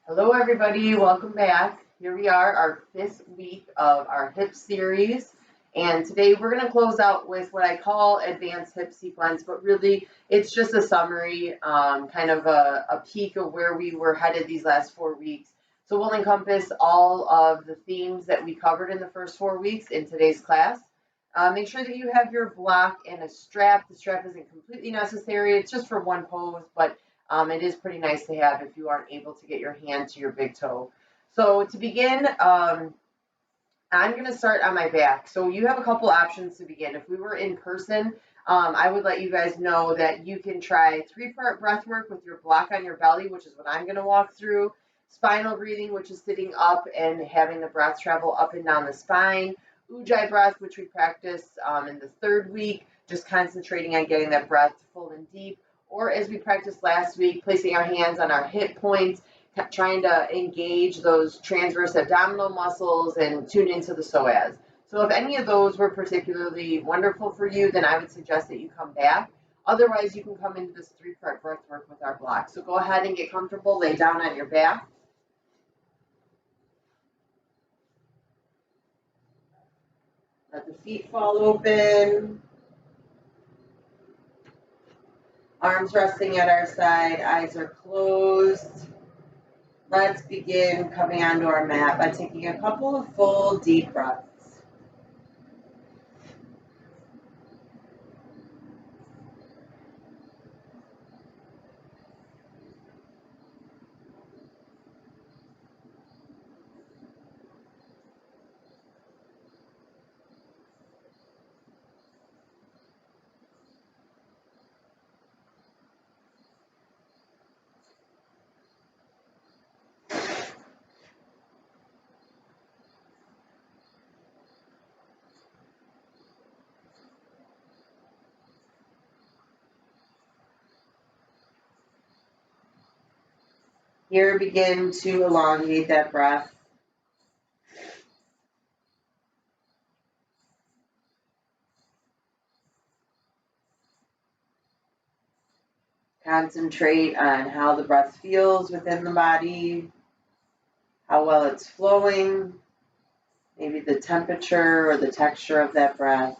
Hello, everybody. Welcome back. Here we are, our fifth week of our hip series. And today we're going to close out with what I call advanced hip sequence, but really it's just a summary, kind of a peek of where we were headed these last 4 weeks. So we'll encompass all of the themes that we covered in the first 4 weeks in today's class. Make sure that you have your block and a strap. The strap isn't completely necessary, it's just for one pose, but it is pretty nice to have if you aren't able to get your hand to your big toe. So to begin, I'm going to start on my back. So you have a couple options to begin. If we were in person, I would let you guys know that you can try 3-part breath work with your block on your belly, which is what I'm going to walk through. Spinal breathing, which is sitting up and having the breath travel up and down the spine. Ujjayi breath, which we practice in the third week, just concentrating on getting that breath full and deep. Or as we practiced last week, placing our hands on our hip points, trying to engage those transverse abdominal muscles and tune into the psoas. So if any of those were particularly wonderful for you, then I would suggest that you come back. Otherwise, you can come into this 3-part breath work with our block. So go ahead and get comfortable, lay down on your back. Let the feet fall open. Arms resting at our side, eyes are closed. Let's begin coming onto our mat by taking a couple of full deep breaths. Here, begin to elongate that breath. Concentrate on how the breath feels within the body, how well it's flowing, maybe the temperature or the texture of that breath.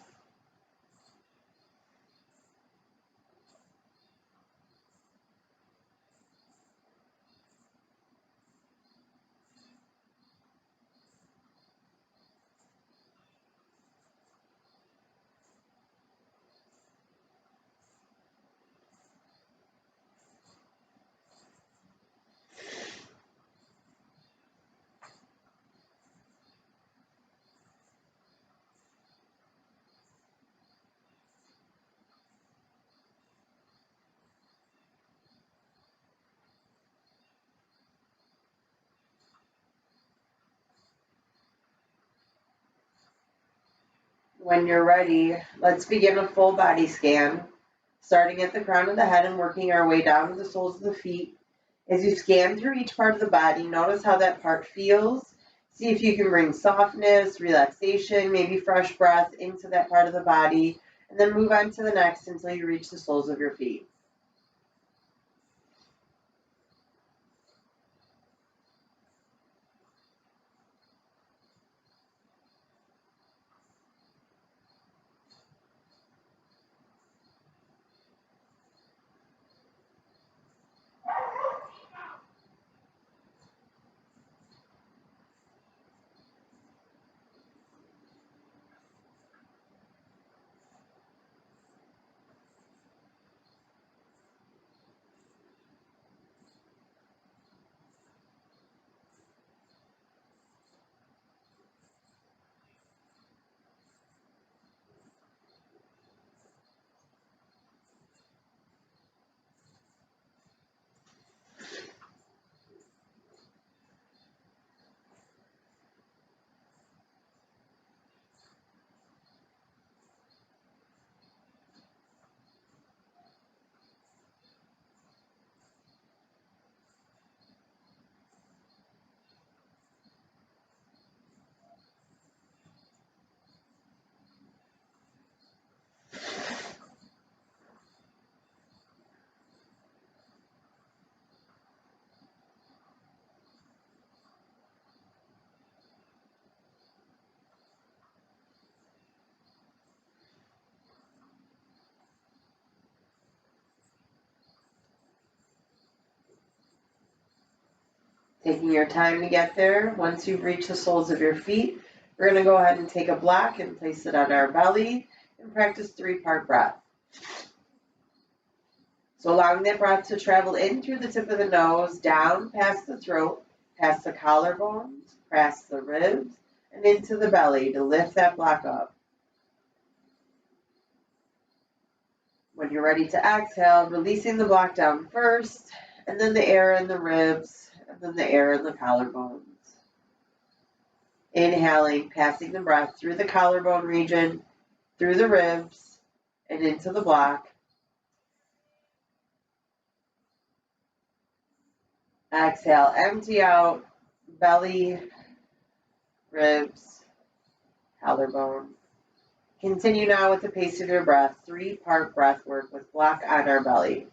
When you're ready, let's begin a full body scan, starting at the crown of the head and working our way down to the soles of the feet. As you scan through each part of the body, notice how that part feels. See if you can bring softness, relaxation, maybe fresh breath into that part of the body, and then move on to the next until you reach the soles of your feet. Taking your time to get there, once you've reached the soles of your feet, we're going to go ahead and take a block and place it on our belly and practice 3-part breath. So allowing that breath to travel in through the tip of the nose, down past the throat, past the collarbones, past the ribs, and into the belly to lift that block up. When you're ready to exhale, releasing the block down first, and then the air in the ribs, and then the air in the collarbones. Inhaling, passing the breath through the collarbone region, through the ribs, and into the block. Exhale, empty out, belly, ribs, collarbone. Continue now with the pace of your breath, 3-part breath work with block on our belly.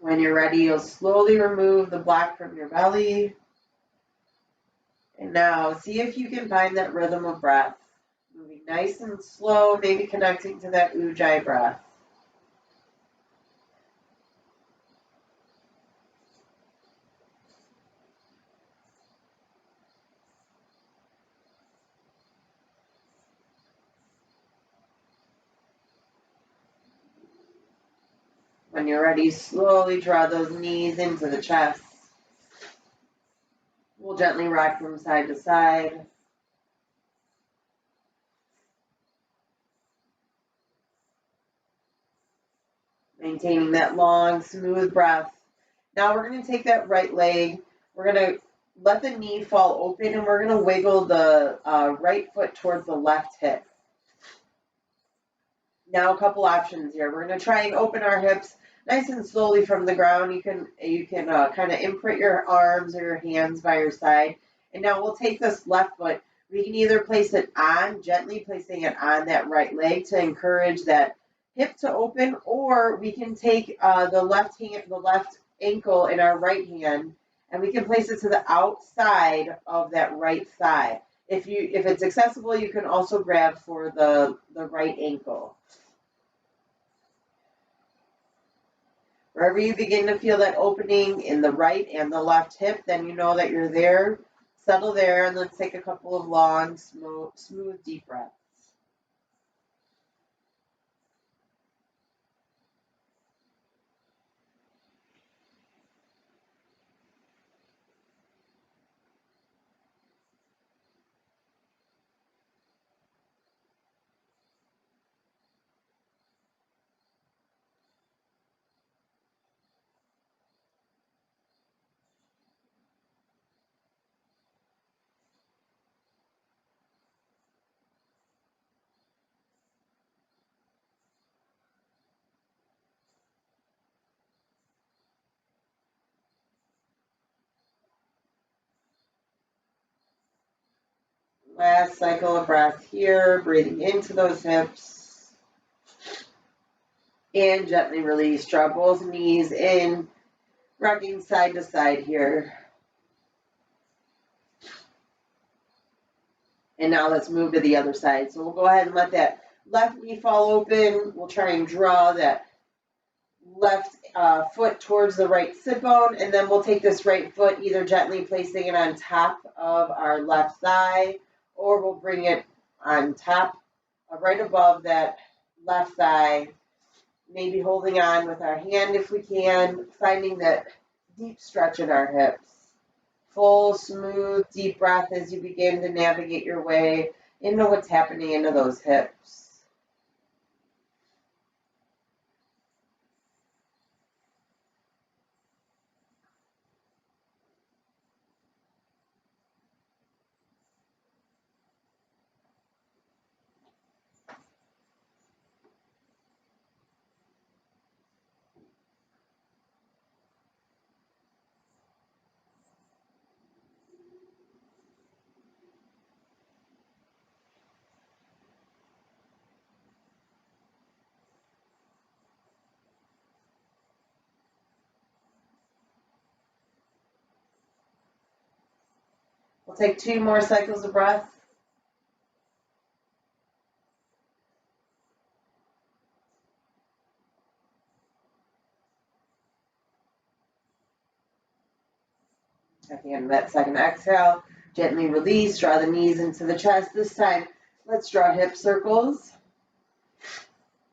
When you're ready, you'll slowly remove the block from your belly. And now see if you can find that rhythm of breath. Moving nice and slow, maybe connecting to that Ujjayi breath. When you're ready, slowly draw those knees into the chest. We'll gently rock from side to side. Maintaining that long, smooth breath. Now we're going to take that right leg. We're going to let the knee fall open and we're going to wiggle the right foot towards the left hip. Now a couple options here. We're going to try and open our hips nice and slowly from the ground. You can kind of imprint your arms or your hands by your side. And now we'll take this left foot. We can either place it on, gently placing it on that right leg to encourage that hip to open, or we can take the left ankle in our right hand, and we can place it to the outside of that right thigh. If it's accessible, you can also grab for the right ankle. Wherever you begin to feel that opening in the right and the left hip, then you know that you're there. Settle there, and let's take a couple of long, smooth, deep breaths. Last cycle of breath here, breathing into those hips. And gently release, draw both knees in, rocking side to side here. And now let's move to the other side. So we'll go ahead and let that left knee fall open. We'll try and draw that left foot towards the right sit bone, and then we'll take this right foot, either gently placing it on top of our left thigh, or we'll bring it on top, right above that left thigh, maybe holding on with our hand if we can, finding that deep stretch in our hips. Full, smooth, deep breath as you begin to navigate your way into what's happening into those hips. We'll take 2 more cycles of breath. At the end of that second exhale, gently release, draw the knees into the chest. This time, let's draw hip circles.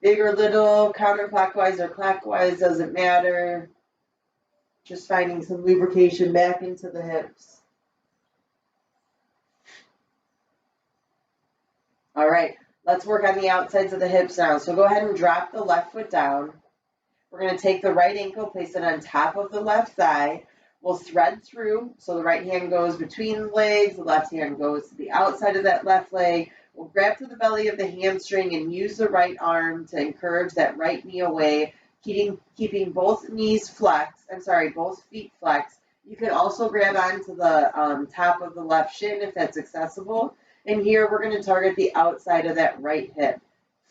Big or little, counterclockwise or clockwise, doesn't matter. Just finding some lubrication back into the hips. All right, let's work on the outsides of the hips now. So go ahead and drop the left foot down. We're going to take the right ankle, place it on top of the left thigh. We'll thread through, so the right hand goes between the legs, the left hand goes to the outside of that left leg. We'll grab to the belly of the hamstring and use the right arm to encourage that right knee away, keeping both knees flexed, both feet flexed. You can also grab onto the top of the left shin if that's accessible. And here we're going to target the outside of that right hip.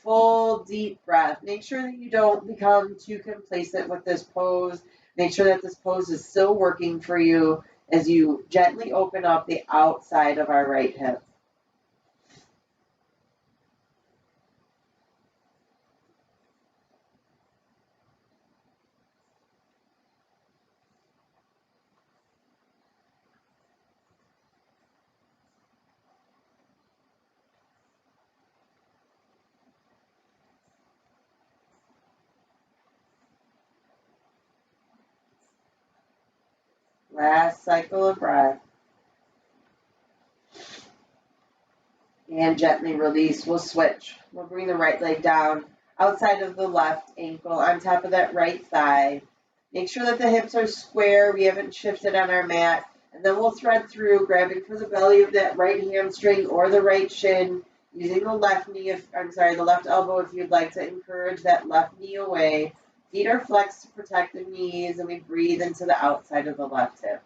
Full deep breath. Make sure that you don't become too complacent with this pose. Make sure that this pose is still working for you as you gently open up the outside of our right hip. Last cycle of breath. And gently release. We'll switch. We'll bring the right leg down outside of the left ankle on top of that right thigh. Make sure that the hips are square. We haven't shifted on our mat. And then we'll thread through, grabbing for the belly of that right hamstring or the right shin, using the left knee, the left elbow if you'd like to encourage that left knee away. Feet are flexed to protect the knees, and we breathe into the outside of the left hip.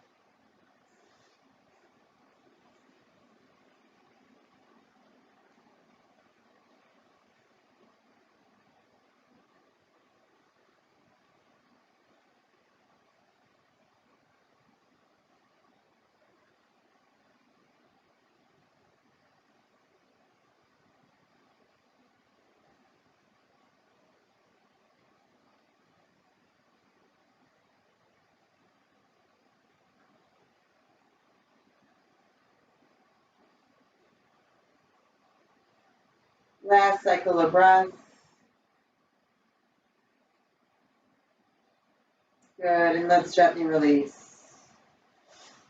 Last cycle of breath. Good, and let's gently release.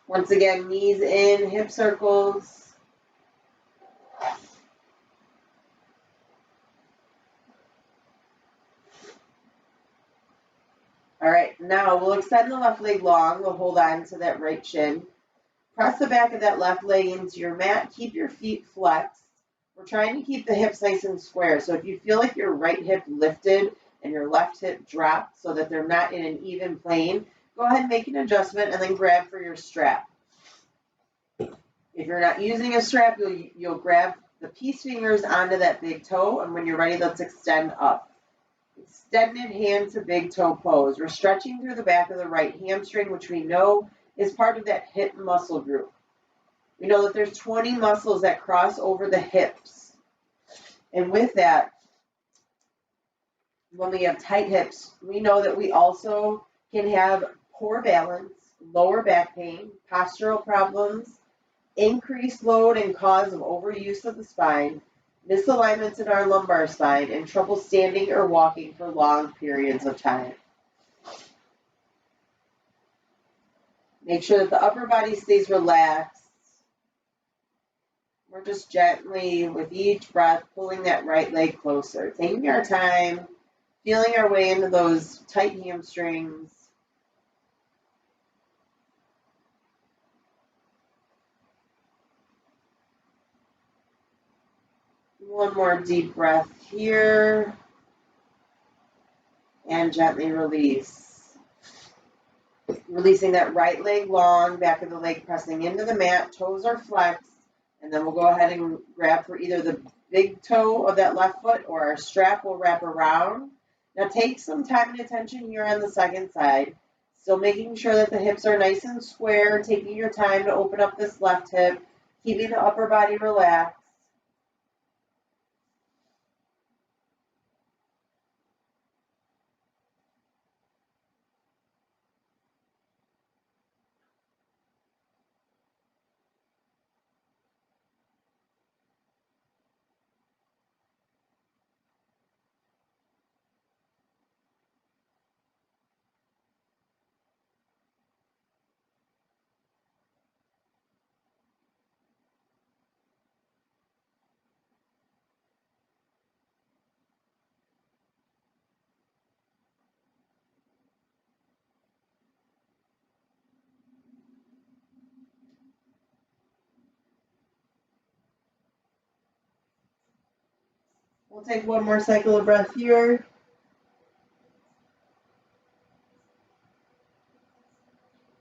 Once again, knees in, hip circles. All right, now we'll extend the left leg long. We'll hold on to that right shin. Press the back of that left leg into your mat. Keep your feet flexed. We're trying to keep the hips nice and square. So if you feel like your right hip lifted and your left hip dropped so that they're not in an even plane, go ahead and make an adjustment and then grab for your strap. If If you're not using a strap, you'll grab the peace fingers onto that big toe, and when you're ready, let's extend up. Extended hand to big toe pose. We're stretching through the back of the right hamstring, which we know is part of that hip muscle group. We know that there's 20 muscles that cross over the hips. And with that, when we have tight hips, we know that we also can have poor balance, lower back pain, postural problems, increased load and cause of overuse of the spine, misalignments in our lumbar spine, and trouble standing or walking for long periods of time. Make sure that the upper body stays relaxed. We're just gently, with each breath, pulling that right leg closer, taking our time, feeling our way into those tight hamstrings. One more deep breath here. And gently release. Releasing that right leg long, back of the leg pressing into the mat, toes are flexed. And then we'll go ahead and grab for either the big toe of that left foot or our strap will wrap around. Now take some time and attention here on the second side. Still making sure that the hips are nice and square, taking your time to open up this left hip, keeping the upper body relaxed. We'll take one more cycle of breath here.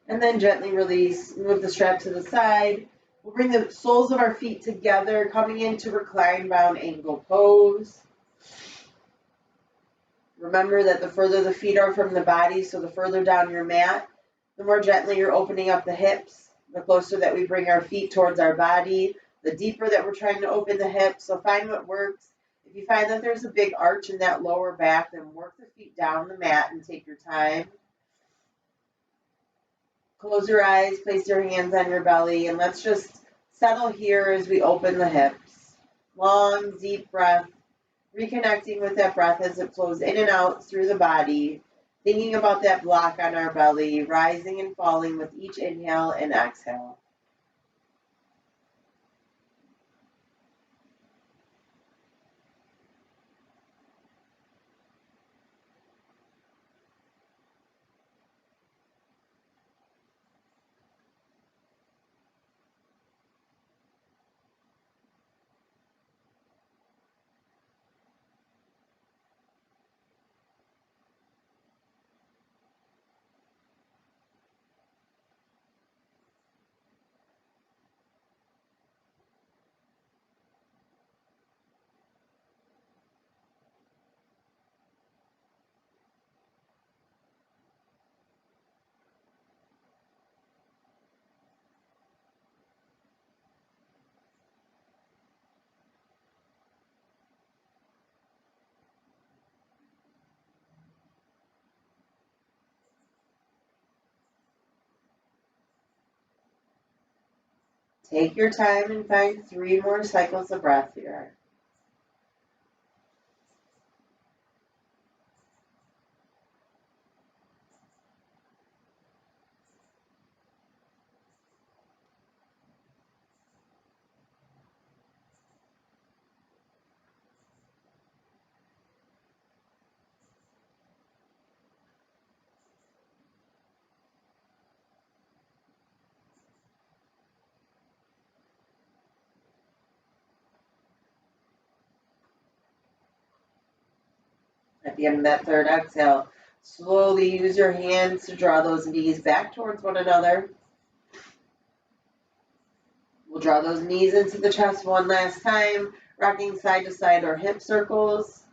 And then gently release, move the strap to the side. We'll bring the soles of our feet together, coming into recline bound angle pose. Remember that the further the feet are from the body, so the further down your mat, the more gently you're opening up the hips, the closer that we bring our feet towards our body, the deeper that we're trying to open the hips. So find what works. If you find that there's a big arch in that lower back, then work the feet down the mat and take your time. Close your eyes, place your hands on your belly, and let's just settle here as we open the hips. Long, deep breath, reconnecting with that breath as it flows in and out through the body, thinking about that block on our belly, rising and falling with each inhale and exhale. Take your time and find 3 more cycles of breath here. At the end of that third exhale, slowly use your hands to draw those knees back towards one another. We'll We'll draw those knees into the chest one last time, rocking side to side or hip circles.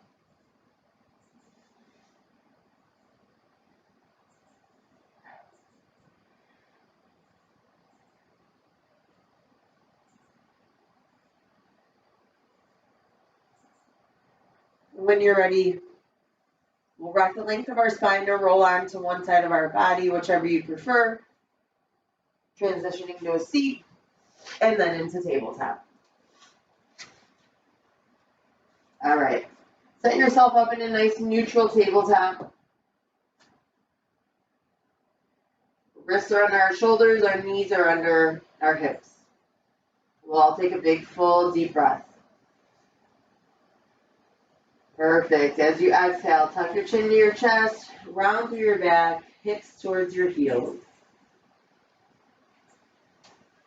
When you're ready, we'll rock the length of our spine or roll on to one side of our body, whichever you prefer. Transitioning to a seat and then into tabletop. All right. Set yourself up in a nice neutral tabletop. Wrists are under our shoulders, our knees are under our hips. We'll all take a big, full, deep breath. Perfect. As you exhale, tuck your chin to your chest, round through your back, hips towards your heels.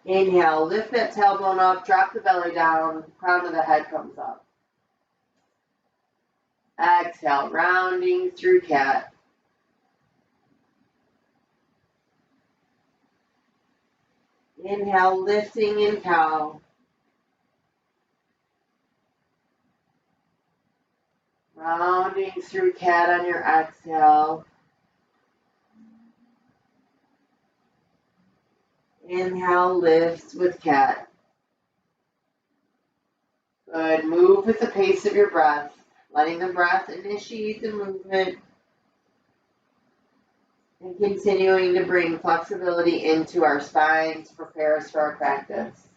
Inhale, lift that tailbone up, drop the belly down, crown of the head comes up. Exhale, rounding through cat. Inhale, lifting in cow. Rounding through cat on your exhale. Inhale, lift with cat. Good. Move with the pace of your breath, letting the breath initiate the movement and continuing to bring flexibility into our spine to prepare us for our practice.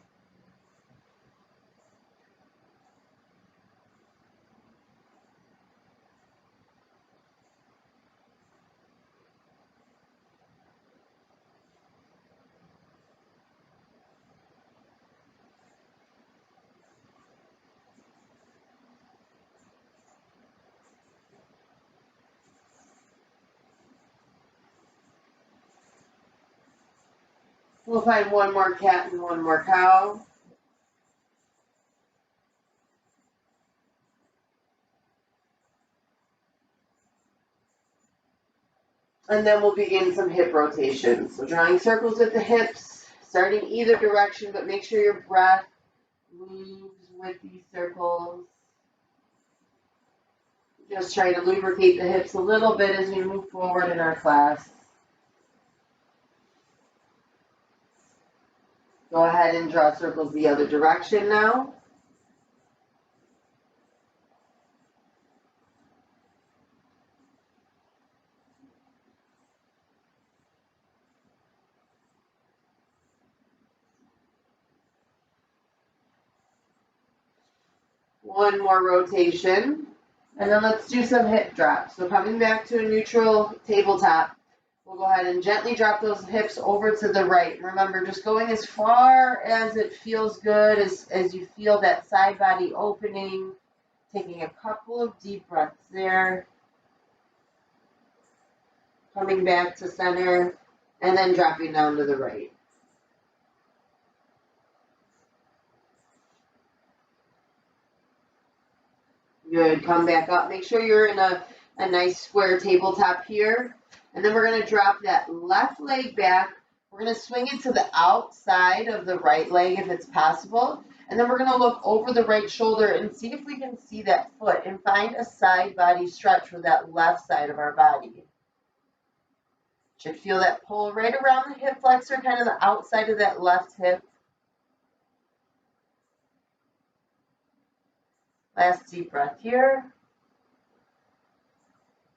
We'll find one more cat and one more cow. And then we'll begin some hip rotations. So drawing circles with the hips, starting either direction, but make sure your breath moves with these circles. Just trying to lubricate the hips a little bit as we move forward in our class. Go ahead and draw circles the other direction now. One more rotation. And then let's do some hip drops. So coming back to a neutral tabletop, we'll go ahead and gently drop those hips over to the right. Remember, just going as far as it feels good, as you feel that side body opening, taking a couple of deep breaths there. Coming back to center, and then dropping down to the right. Good, come back up. Make sure you're in a nice square tabletop here. And then we're going to drop that left leg back. We're going to swing it to the outside of the right leg if it's possible. And then we're going to look over the right shoulder and see if we can see that foot and find a side body stretch for that left side of our body. Should feel that pull right around the hip flexor, kind of the outside of that left hip. Last deep breath here.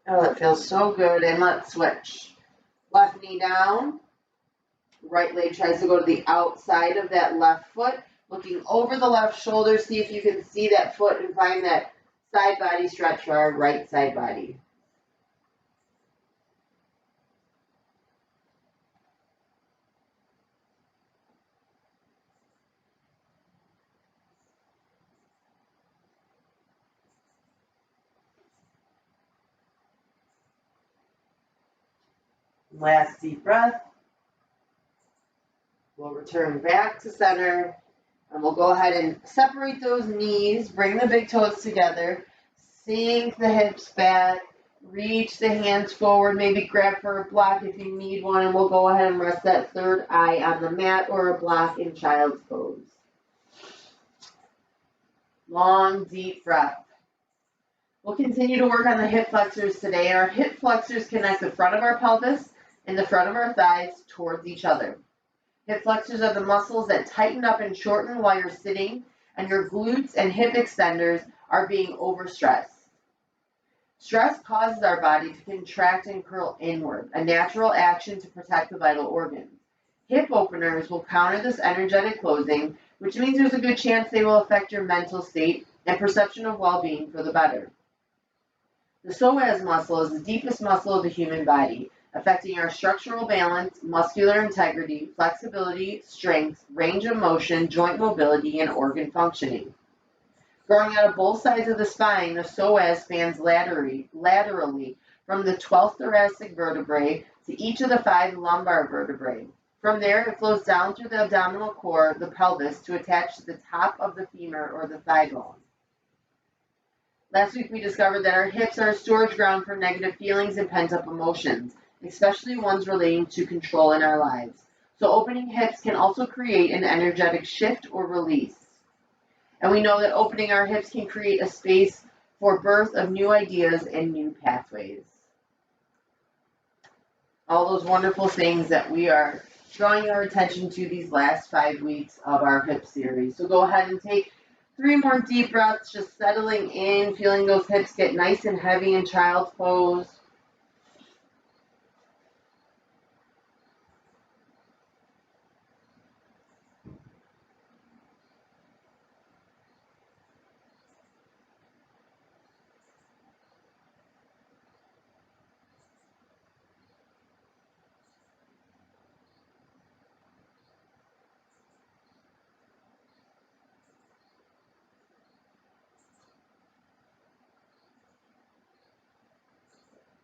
Oh, it feels so good. And let's switch. Left knee down. Right leg tries to go to the outside of that left foot. Looking over the left shoulder, see if you can see that foot and find that side body stretch for our right side body. Last deep breath. We'll return back to center, and we'll go ahead and separate those knees, bring the big toes together, sink the hips back, reach the hands forward, maybe grab for a block if you need one, and we'll go ahead and rest that third eye on the mat or a block in child's pose. Long, deep breath. We'll continue to work on the hip flexors today. Our hip flexors connect the front of our pelvis and the front of our thighs towards each other. Hip flexors are the muscles that tighten up and shorten while you're sitting, and your glutes and hip extenders are being overstressed. Stress causes our body to contract and curl inward, a natural action to protect the vital organs. Hip openers will counter this energetic closing, which means there's a good chance they will affect your mental state and perception of well-being for the better. The psoas muscle is the deepest muscle of the human body, affecting our structural balance, muscular integrity, flexibility, strength, range of motion, joint mobility, and organ functioning. Growing out of both sides of the spine, the psoas spans laterally from the 12th thoracic vertebrae to each of the 5 lumbar vertebrae. From there, it flows down through the abdominal core, the pelvis, to attach to the top of the femur or the thigh bone. Last week, we discovered that our hips are a storage ground for negative feelings and pent-up emotions, especially ones relating to control in our lives. So opening hips can also create an energetic shift or release. And we know that opening our hips can create a space for birth of new ideas and new pathways. All those wonderful things that we are drawing our attention to these last 5 weeks of our hip series. So go ahead and take 3 more deep breaths, just settling in, feeling those hips get nice and heavy in child's pose.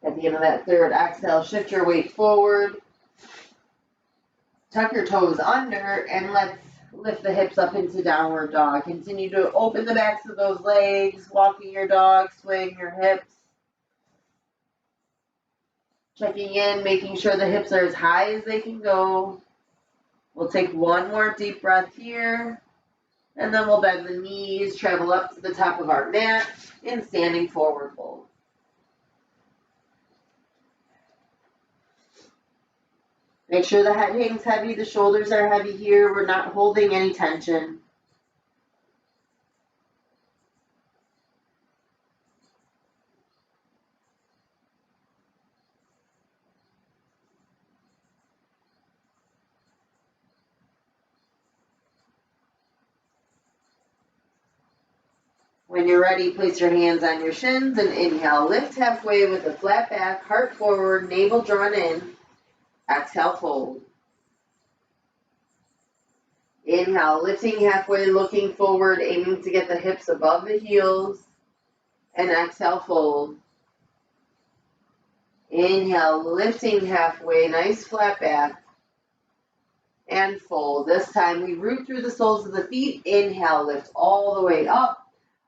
At the end of that third exhale, shift your weight forward. Tuck your toes under, and let's lift the hips up into downward dog. Continue to open the backs of those legs, walking your dog, swaying your hips. Checking in, making sure the hips are as high as they can go. We'll take 1 more deep breath here, and then we'll bend the knees, travel up to the top of our mat in standing forward fold. Make sure the head hangs heavy, the shoulders are heavy here. We're not holding any tension. When you're ready, place your hands on your shins and inhale. Lift halfway with a flat back, heart forward, navel drawn in. Exhale, fold. Inhale, lifting halfway, looking forward, aiming to get the hips above the heels. And exhale, fold. Inhale, lifting halfway, nice flat back. And fold. This time we root through the soles of the feet. Inhale, lift all the way up.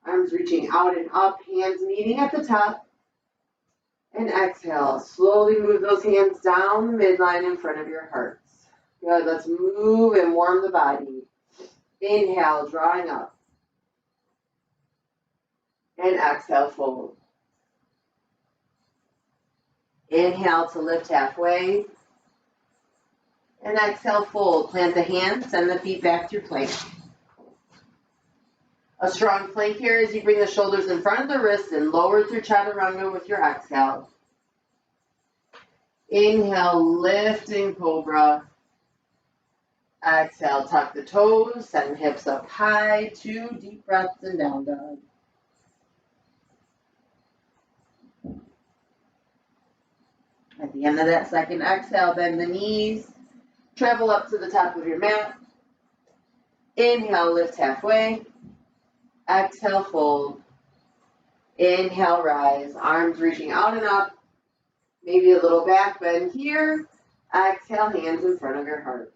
Arms reaching out and up, hands meeting at the top. And exhale, slowly move those hands down the midline in front of your hearts. Good, let's move and warm the body. Inhale, drawing up. And exhale, fold. Inhale to lift halfway. And exhale, fold. Plant the hands, send the feet back through plank. A strong plank here as you bring the shoulders in front of the wrists and lower through chaturanga with your exhale. Inhale, lifting cobra. Exhale, tuck the toes, send hips up high. 2 deep breaths and down dog. At the end of that second exhale, bend the knees. Travel up to the top of your mat. Inhale, lift halfway. Exhale, fold. Inhale, rise. Arms reaching out and up. Maybe a little back bend here. Exhale, hands in front of your hearts.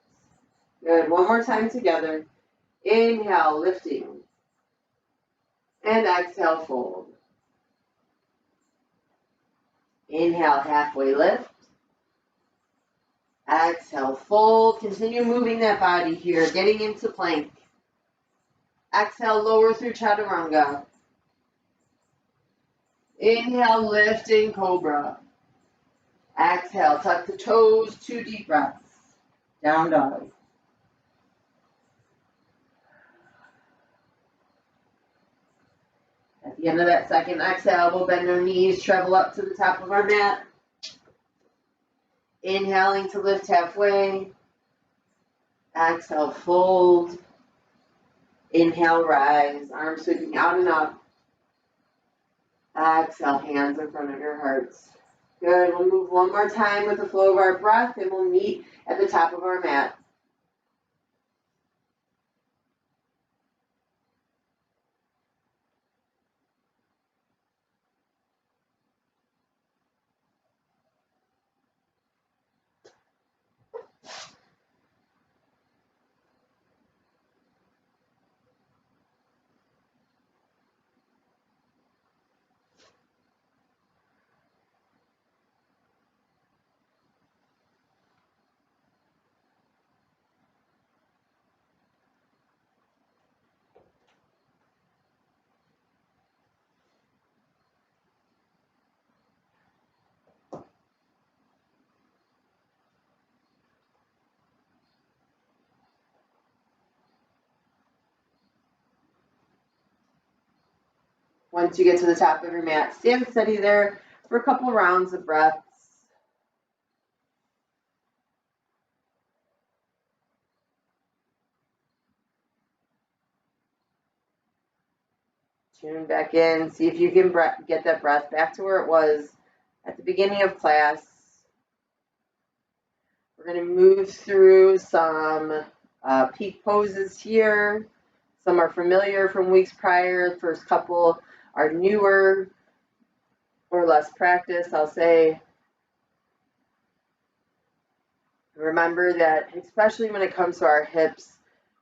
Good. 1 more time together. Inhale, lifting. And exhale, fold. Inhale, halfway lift. Exhale, fold. Continue moving that body here, getting into plank. Exhale, lower through chaturanga. Inhale, lift in cobra. Exhale, tuck the toes, 2 deep breaths. Down dog. At the end of that second exhale, we'll bend our knees, travel up to the top of our mat. Inhaling to lift halfway. Exhale, fold. Inhale, rise. Arms sweeping out and up. Exhale, hands in front of your hearts. Good. We'll move one more time with the flow of our breath, and we'll meet at the top of our mat. Once you get to the top of your mat, stand steady there for a couple rounds of breaths. Tune back in. See if you can get that breath back to where it was at the beginning of class. We're going to move through some peak poses here. Some are familiar from weeks prior. The first couple are newer or less practice, I'll say. Remember that, especially when it comes to our hips,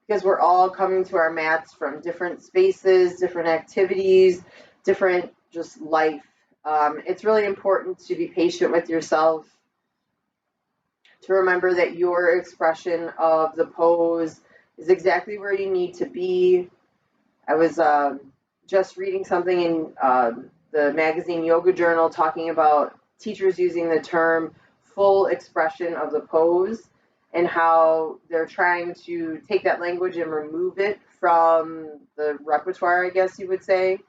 because we're all coming to our mats from different spaces, different activities, different just life. It's really important to be patient with yourself, to remember that your expression of the pose is exactly where you need to be. I was just reading something in the magazine Yoga Journal talking about teachers using the term full expression of the pose and how they're trying to take that language and remove it from the repertoire, I guess you would say,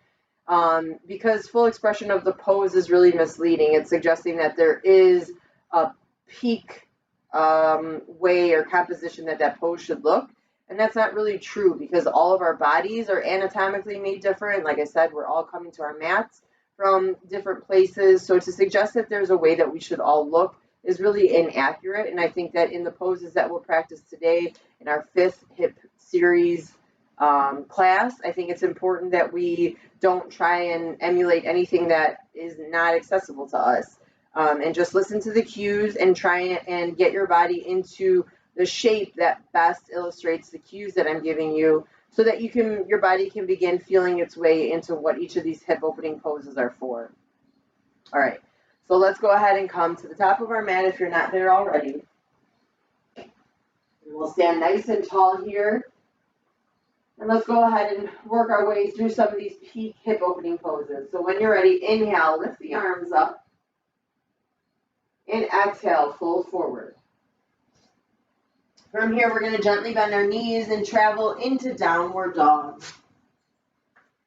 because full expression of the pose is really misleading. It's suggesting that there is a peak way or composition that pose should look. And that's not really true because all of our bodies are anatomically made different. Like I said, we're all coming to our mats from different places. So to suggest that there's a way that we should all look is really inaccurate. And I think that in the poses that we'll practice today in our 5th hip series class, I think it's important that we don't try and emulate anything that is not accessible to us. And just listen to the cues and try and get your body into the shape that best illustrates the cues that I'm giving you so that your body can begin feeling its way into what each of these hip opening poses are for. All right, so let's go ahead and come to the top of our mat if you're not there already. And we'll stand nice and tall here. And let's go ahead and work our way through some of these peak hip opening poses. So when you're ready, inhale, lift the arms up. And exhale, fold forward. From here, we're going to gently bend our knees and travel into downward dog.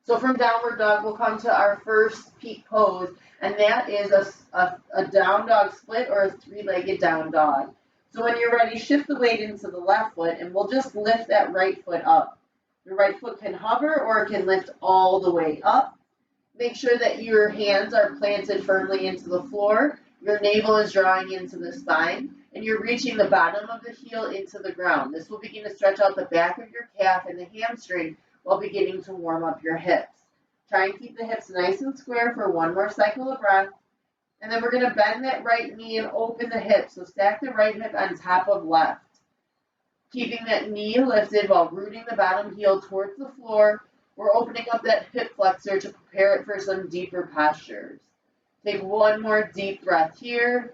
So from downward dog, we'll come to our first peak pose, and that is a down dog split or a 3-legged down dog. So when you're ready, shift the weight into the left foot, and we'll just lift that right foot up. Your right foot can hover or it can lift all the way up. Make sure that your hands are planted firmly into the floor. Your navel is drawing into the spine, and you're reaching the bottom of the heel into the ground. This will begin to stretch out the back of your calf and the hamstring while beginning to warm up your hips. Try and keep the hips nice and square for one more cycle of breath. And then we're going to bend that right knee and open the hip. So stack the right hip on top of left. Keeping that knee lifted while rooting the bottom heel towards the floor. We're opening up that hip flexor to prepare it for some deeper postures. Take one more deep breath here,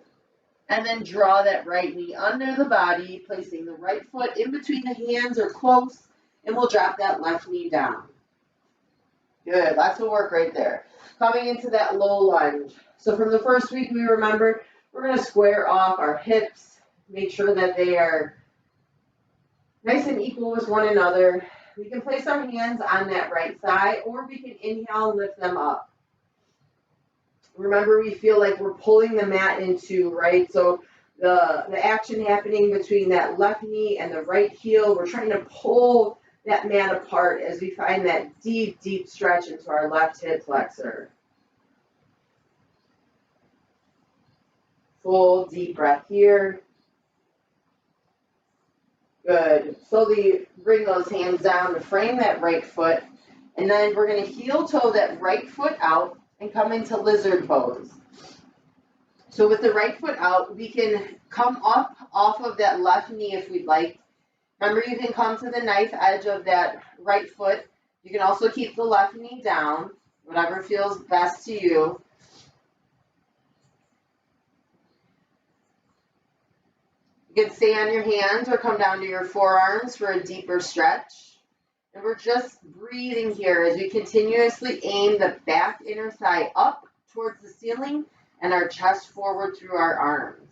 and then draw that right knee under the body, placing the right foot in between the hands or close, and we'll drop that left knee down. Good, lots of work right there. Coming into that low lunge. So from the first week, we remember we're going to square off our hips, make sure that they are nice and equal with one another. We can place our hands on that right side, or we can inhale and lift them up. Remember, we feel like we're pulling the mat into, right? So the action happening between that left knee and the right heel, we're trying to pull that mat apart as we find that deep, deep stretch into our left hip flexor. Full deep breath here. Good. Slowly bring those hands down to frame that right foot. And then we're going to heel toe that right foot out and come into lizard pose. So with the right foot out, we can come up off of that left knee if we'd like. Remember, you can come to the knife edge of that right foot. You can also keep the left knee down, whatever feels best to you. You can stay on your hands or come down to your forearms for a deeper stretch. And we're just breathing here as we continuously aim the back inner thigh up towards the ceiling and our chest forward through our arms.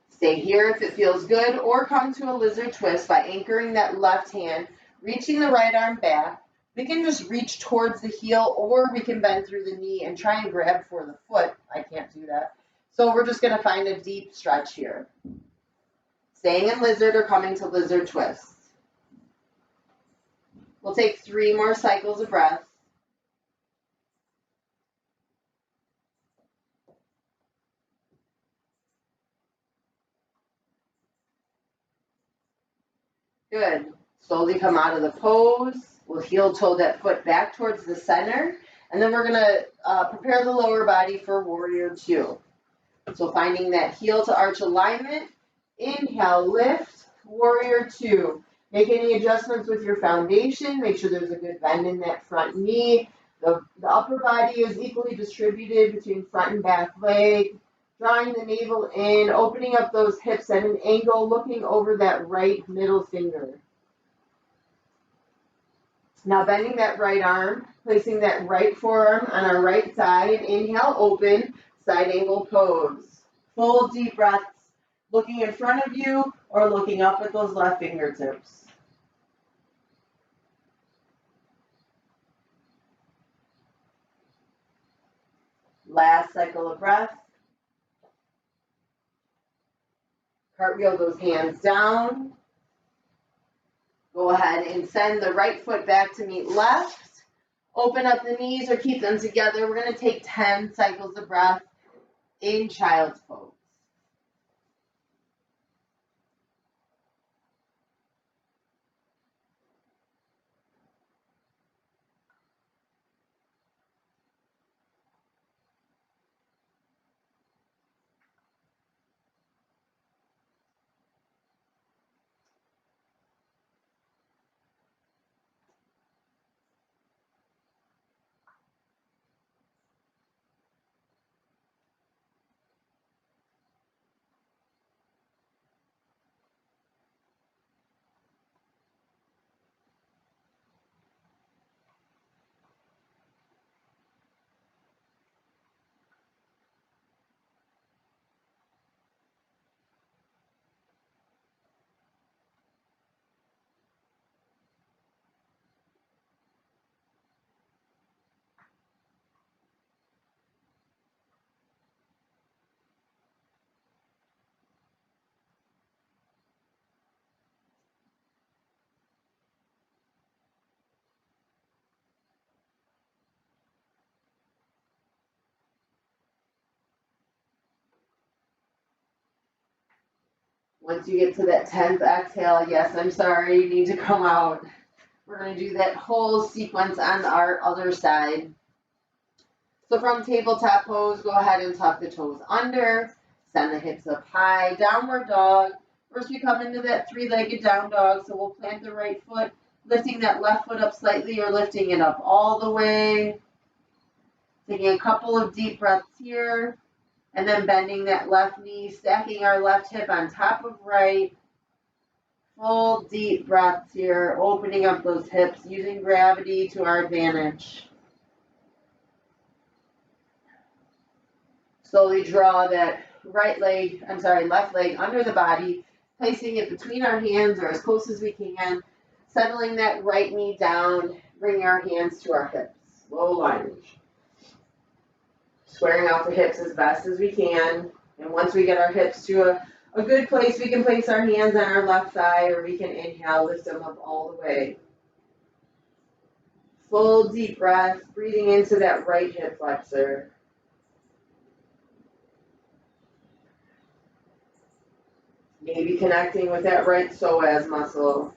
Stay here if it feels good, or come to a lizard twist by anchoring that left hand, reaching the right arm back. We can just reach towards the heel, or we can bend through the knee and try and grab for the foot. I can't do that. So we're just going to find a deep stretch here. Staying in lizard or coming to lizard twist. We'll take 3 more cycles of breath. Good. Slowly come out of the pose. We'll heel toe that foot back towards the center. And then we're going to prepare the lower body for warrior 2. So finding that heel to arch alignment. Inhale, lift, warrior 2. Make any adjustments with your foundation. Make sure there's a good bend in that front knee. The upper body is equally distributed between front and back leg. Drawing the navel in, opening up those hips at an angle, looking over that right middle finger. Now bending that right arm, placing that right forearm on our right side. Inhale, open, side angle pose. Full deep breaths, looking in front of you or looking up at those left fingertips. Last cycle of breath. Cartwheel those hands down. Go ahead and send the right foot back to meet left. Open up the knees or keep them together. We're going to take 10 cycles of breath in child's pose. Once you get to that 10th exhale, yes, I'm sorry, you need to come out. We're going to do that whole sequence on our other side. So from tabletop pose, go ahead and tuck the toes under, send the hips up high, downward dog. First we come into that 3-legged down dog, so we'll plant the right foot, lifting that left foot up slightly or lifting it up all the way. Taking a couple of deep breaths here. And then bending that left knee, stacking our left hip on top of right. Full deep breaths here, opening up those hips, using gravity to our advantage. Slowly draw that left leg under the body, placing it between our hands or as close as we can, settling that right knee down, bringing our hands to our hips. Low lunge. Squaring out the hips as best as we can. And once we get our hips to a good place, we can place our hands on our left thigh, or we can inhale, lift them up all the way. Full deep breath, breathing into that right hip flexor. Maybe connecting with that right psoas muscle.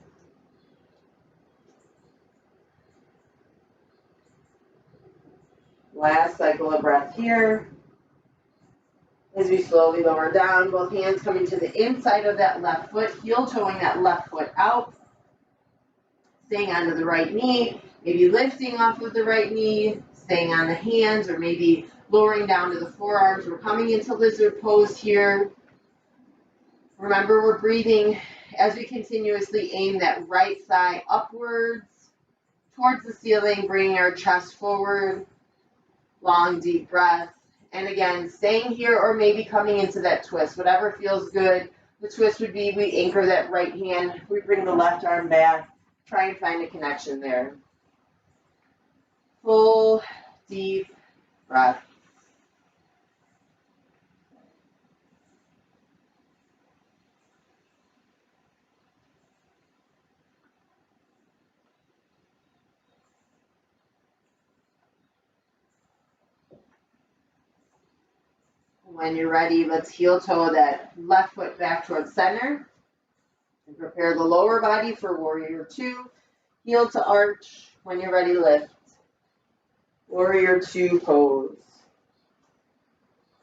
Last cycle of breath here. As we slowly lower down, both hands coming to the inside of that left foot, heel toeing that left foot out. Staying onto the right knee, maybe lifting off of the right knee, staying on the hands, or maybe lowering down to the forearms. We're coming into lizard pose here. Remember, we're breathing as we continuously aim that right thigh upwards towards the ceiling, bringing our chest forward. Long, deep breath. And again, staying here or maybe coming into that twist, whatever feels good. The twist would be we anchor that right hand, we bring the left arm back, try and find a connection there. Full, deep breath. When you're ready, let's heel toe that left foot back towards center. And prepare the lower body for warrior two. Heel to arch. When you're ready, lift. Warrior two pose.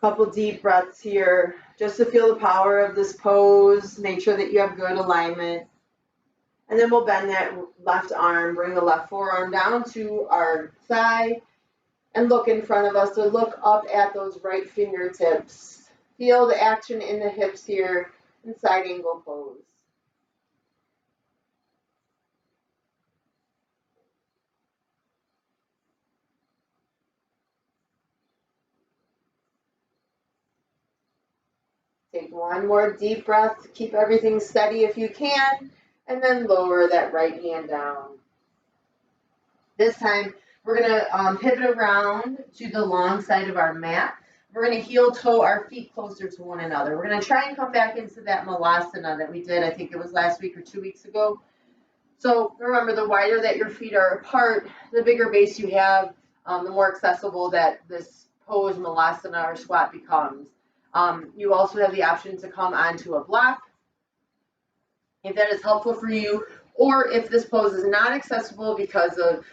Couple deep breaths here, just to feel the power of this pose. Make sure that you have good alignment. And then we'll bend that left arm, bring the left forearm down to our thigh, and look in front of us. So look up at those right fingertips. Feel the action in the hips here in side angle pose. Take one more deep breath. Keep everything steady if you can, and then lower that right hand down. This time, we're going to pivot around to the long side of our mat. We're going to heel toe our feet closer to one another. We're going to try and come back into that malasana that we did, I think it was last week or 2 weeks ago. So remember, the wider that your feet are apart, the bigger base you have, the more accessible that this pose, malasana, or squat becomes. You also have the option to come onto a block if that is helpful for you, or if this pose is not accessible because of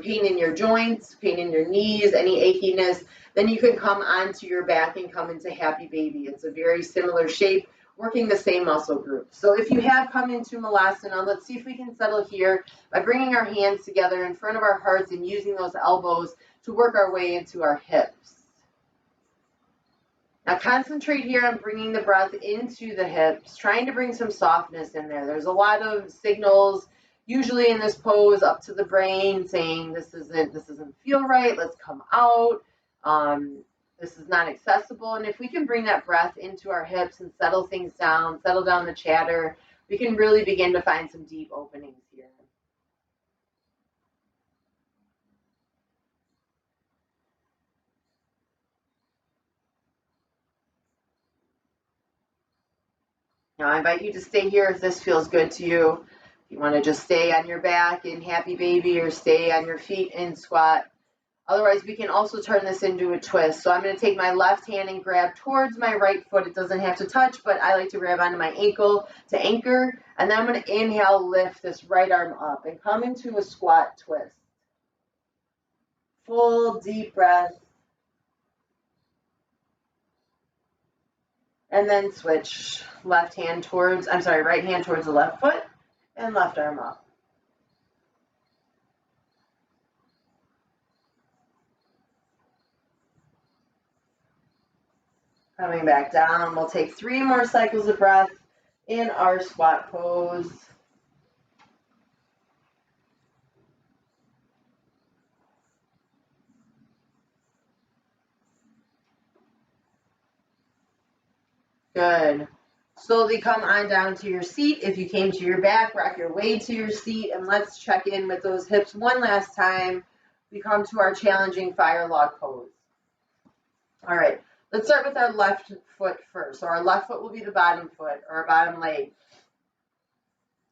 pain in your joints, pain in your knees, any achiness, then you can come onto your back and come into happy baby. It's a very similar shape, working the same muscle group. So if you have come into malasana, let's see if we can settle here by bringing our hands together in front of our hearts and using those elbows to work our way into our hips. Now concentrate here on bringing the breath into the hips, trying to bring some softness in there. There's a lot of signals usually in this pose up to the brain saying this doesn't feel right, let's come out, this is not accessible. And if we can bring that breath into our hips and settle things down, settle down the chatter, we can really begin to find some deep openings here. Now I invite you to stay here if this feels good to you. If you want to just stay on your back in happy baby or stay on your feet in squat. Otherwise, we can also turn this into a twist. So I'm going to take my left hand and grab towards my right foot. It doesn't have to touch, but I like to grab onto my ankle to anchor. And then I'm going to inhale, lift this right arm up and come into a squat twist. Full deep breath. And then switch right hand towards the left foot and left arm up. Coming back down, we'll take 3 more cycles of breath in our squat pose. Good. Slowly come on down to your seat. If you came to your back, rock your way to your seat, and let's check in with those hips one last time. We come to our challenging fire log pose. All right, let's start with our left foot first. So our left foot will be the bottom foot or our bottom leg.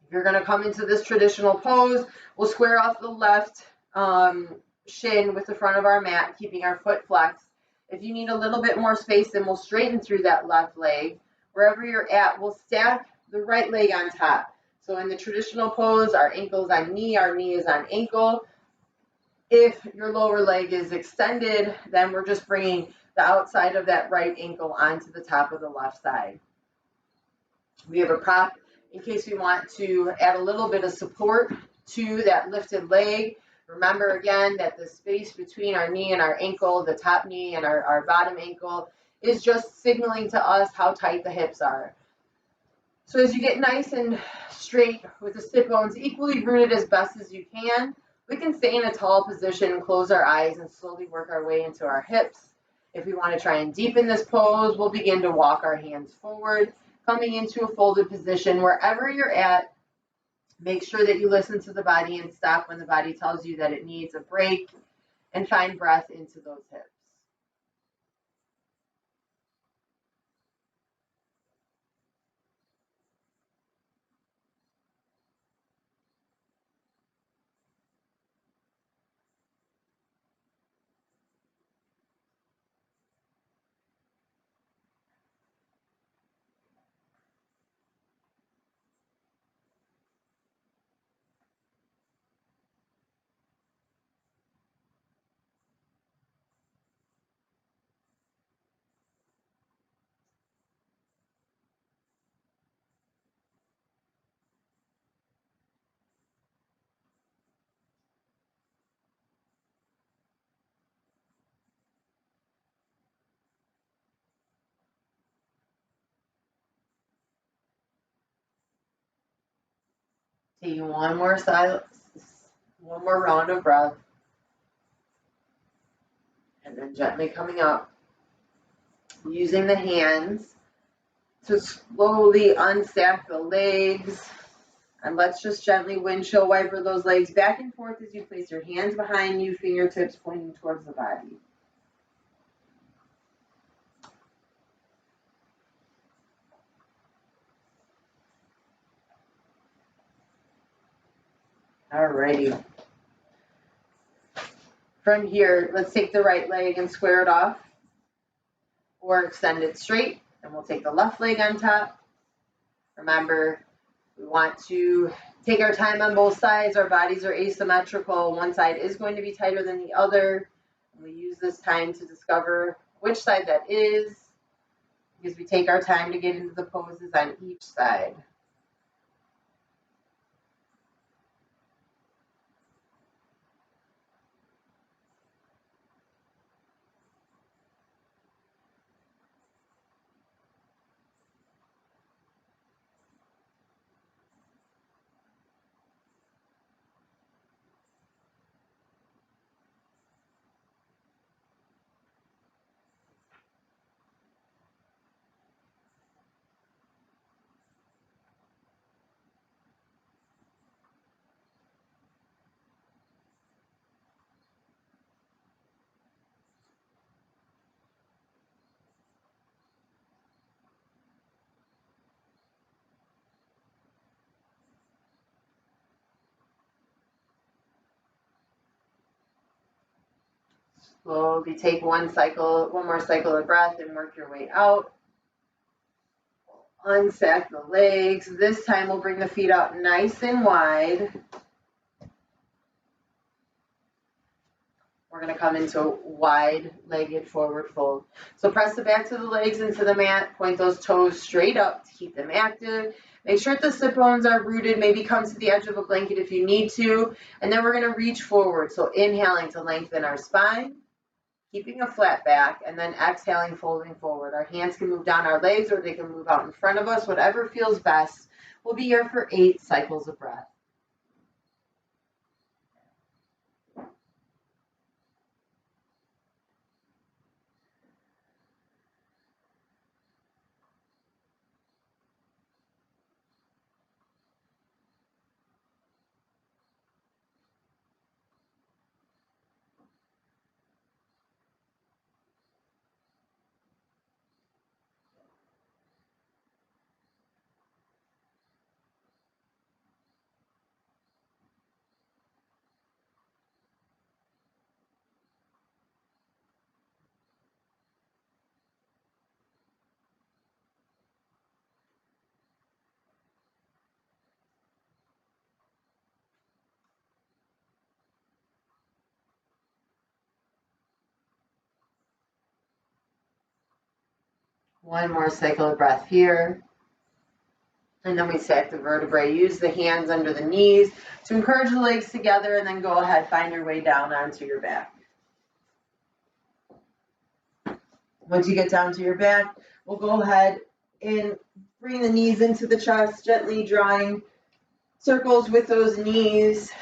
If you're going to come into this traditional pose, we'll square off the left shin with the front of our mat, keeping our foot flexed. If you need a little bit more space, then we'll straighten through that left leg. Wherever you're at, we'll stack the right leg on top. So in the traditional pose, our ankle is on knee, our knee is on ankle. If your lower leg is extended, then we're just bringing the outside of that right ankle onto the top of the left side. We have a prop in case we want to add a little bit of support to that lifted leg. Remember again that the space between our knee and our ankle, the top knee and our bottom ankle, is just signaling to us how tight the hips are. So as you get nice and straight with the sit bones equally rooted as best as you can, we can stay in a tall position, close our eyes, and slowly work our way into our hips. If we want to try and deepen this pose, we'll begin to walk our hands forward, coming into a folded position. Wherever you're at, make sure that you listen to the body and stop when the body tells you that it needs a break, and find breath into those hips. Taking one more round of breath, and then gently coming up, using the hands to slowly unstack the legs. And let's just gently windshield wiper those legs back and forth as you place your hands behind you, fingertips pointing towards the body. Alrighty. From here, let's take the right leg and square it off, or extend it straight, and we'll take the left leg on top. Remember, we want to take our time on both sides. Our bodies are asymmetrical. One side is going to be tighter than the other. And we use this time to discover which side that is, because we take our time to get into the poses on each side. Slowly take one more cycle of breath and work your way out. Unstack the legs. This time we'll bring the feet out nice and wide. We're going to come into wide-legged forward fold. So press the backs of the legs into the mat. Point those toes straight up to keep them active. Make sure the sit bones are rooted. Maybe come to the edge of a blanket if you need to. And then we're going to reach forward. So inhaling to lengthen our spine. keeping a flat back, and then exhaling, folding forward. Our hands can move down our legs or they can move out in front of us, whatever feels best. We'll be here for 8 cycles of breath. One more cycle of breath here. And then we stack the vertebrae. Use the hands under the knees to encourage the legs together, and then go ahead, find your way down onto your back. Once you get down to your back, we'll go ahead and bring the knees into the chest, gently drawing circles with those knees.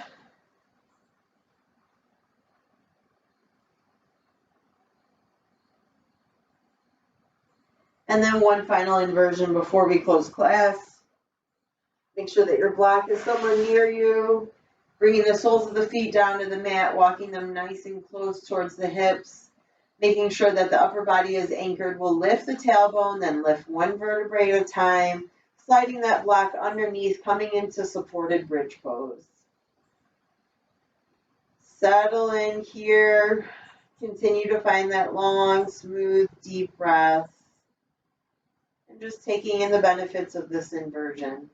And then one final inversion before we close class. Make sure that your block is somewhere near you. Bringing the soles of the feet down to the mat, walking them nice and close towards the hips. Making sure that the upper body is anchored. We'll lift the tailbone, then lift one vertebrae at a time. Sliding that block underneath, coming into supported bridge pose. Settle in here. Continue to find that long, smooth, deep breath. And just taking in the benefits of this inversion.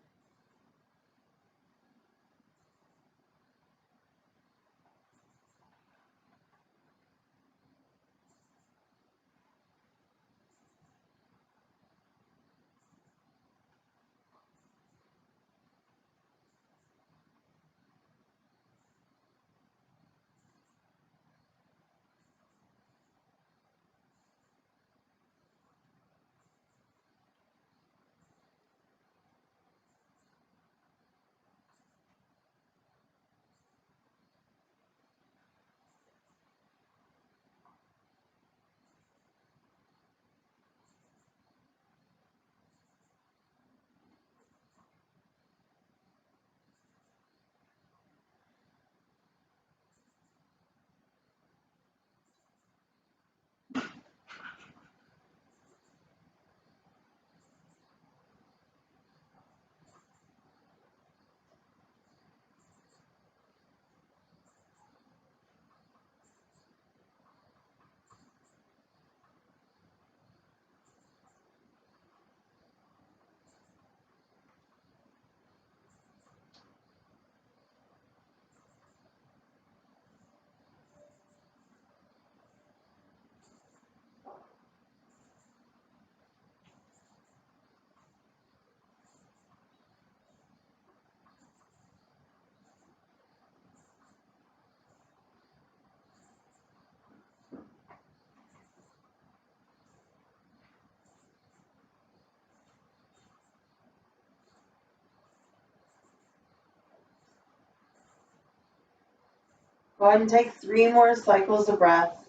Go ahead and take 3 more cycles of breath.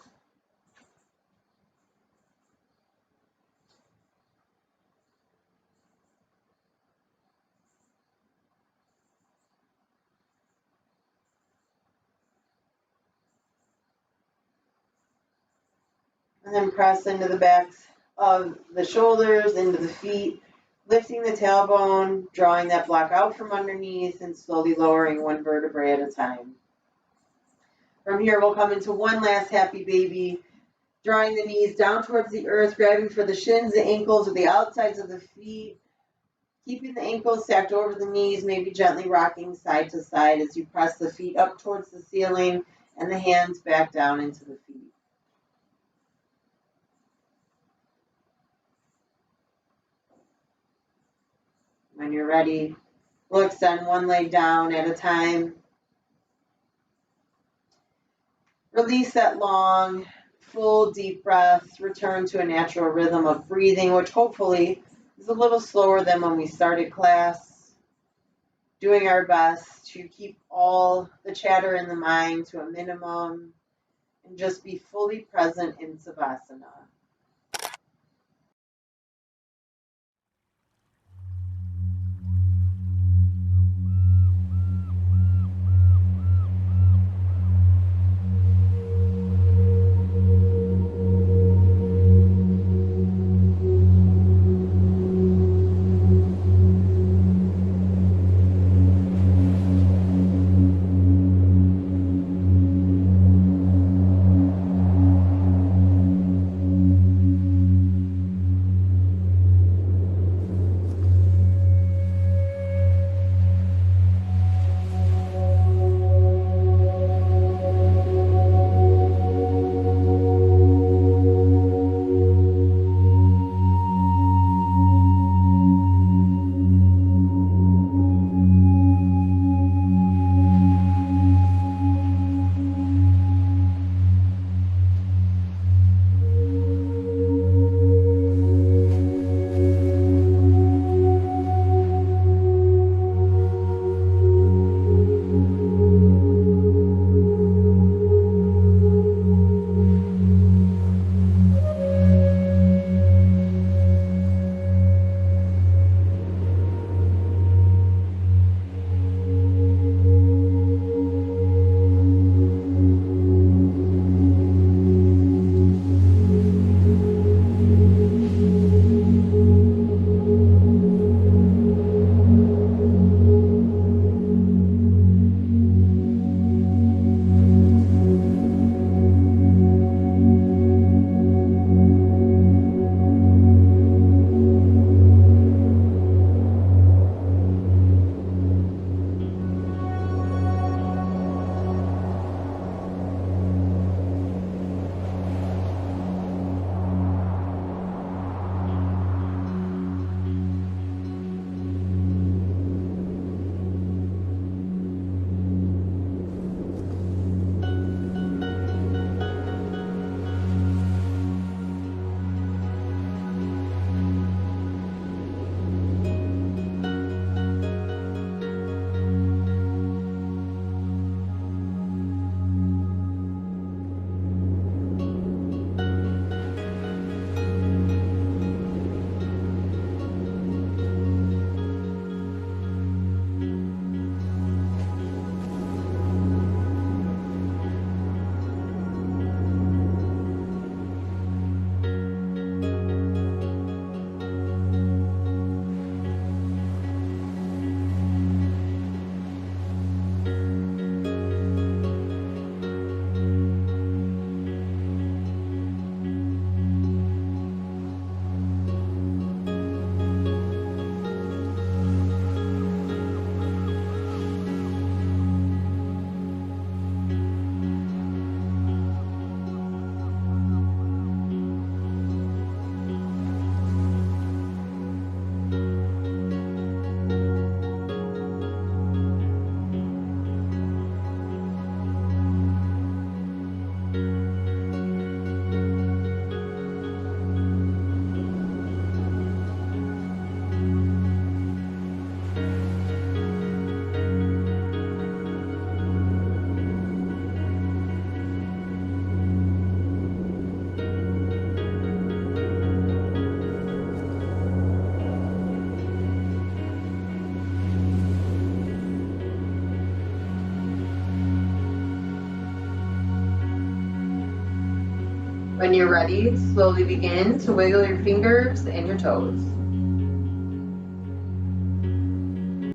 And then press into the backs of the shoulders, into the feet, lifting the tailbone, drawing that block out from underneath, and slowly lowering one vertebrae at a time. From here, we'll come into one last happy baby, drawing the knees down towards the earth, grabbing for the shins, the ankles, or the outsides of the feet, keeping the ankles stacked over the knees, maybe gently rocking side to side as you press the feet up towards the ceiling and the hands back down into the feet. When you're ready, we'll extend one leg down at a time. Release that long, full deep breaths, return to a natural rhythm of breathing, which hopefully is a little slower than when we started class. Doing our best to keep all the chatter in the mind to a minimum and just be fully present in Savasana. When you're ready, slowly begin to wiggle your fingers and your toes.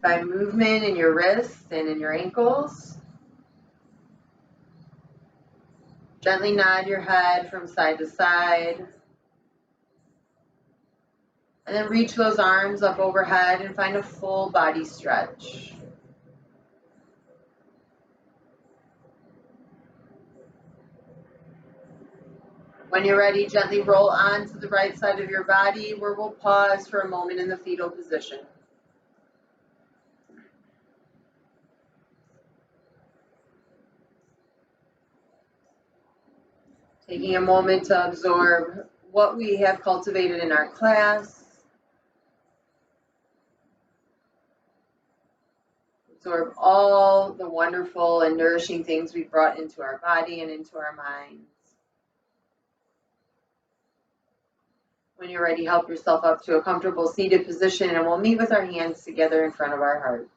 Find movement in your wrists and in your ankles. Gently nod your head from side to side. And then reach those arms up overhead and find a full body stretch. When you're ready, gently roll onto the right side of your body, where we'll pause for a moment in the fetal position. Taking a moment to absorb what we have cultivated in our class. Absorb all the wonderful and nourishing things we brought into our body and into our minds. When you're ready, help yourself up to a comfortable seated position, and we'll meet with our hands together in front of our hearts.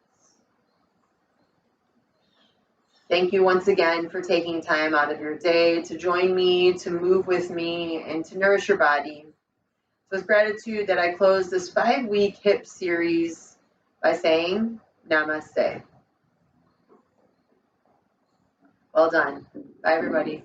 Thank you once again for taking time out of your day to join me, to move with me, and to nourish your body. So it's gratitude that I close this 5-week HIP series by saying namaste. Well done. Bye, everybody.